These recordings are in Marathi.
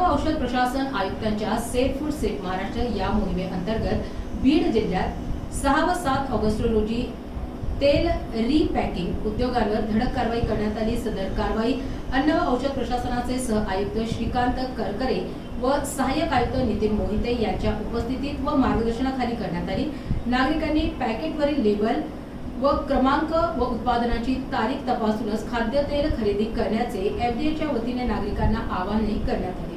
औषध प्रशासन आयुक्तांच्या सेफ फूड सेफ महाराष्ट्र या मोहिमेअंतर्गत बीड जिल्ह्यात 6 व 7 ऑगस्ट रोजी तेल रिपॅकिंग उद्योगांवर धडक कारवाई करण्यात आली। सदर कारवाई अन्न व औषध प्रशासनाचे सह आयुक्त श्रीकांत करकरे व सहाय्यक आयुक्त नितीन मोहिते यांच्या उपस्थितीत व मार्गदर्शनाखाली करण्यात आली। नागरिकांनी पॅकेटवरील लेबल व क्रमांक व उत्पादनाची तारीख तपासूनच खाद्यतेल खरेदी करण्याचे एफडीएच्या वतीने नागरिकांना आवाहनही करण्यात आले।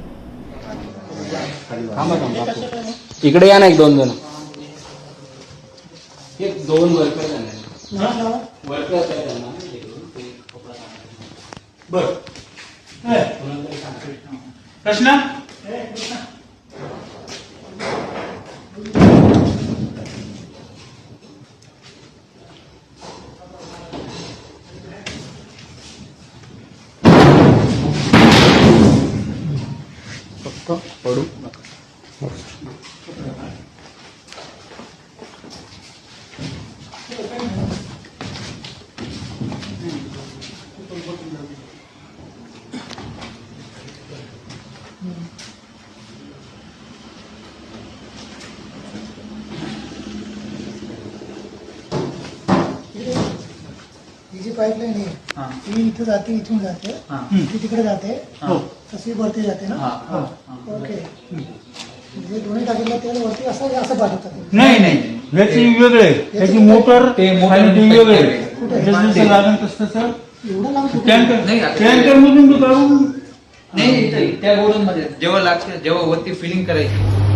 इकडे या ना एक दोन जण एक दोन वर्कर बर प्रश्न फक्त पडू ही जी पाईपलाईन आहे ती इथं जाते, इथून जाते, ती तिकडे जाते, तशी वरती जाते ना। ओके, म्हणजे दोन्ही टाकीला तेल वरती असं पाठवतात। नाही नाही, याची वेगळे त्याची मोटर वेगळे लागेल तसं एवढं लांब टँकर मधून नाही त्या गोडाऊन मध्ये जेव्हा लागते जेव्हा वरती फिलिंग करायची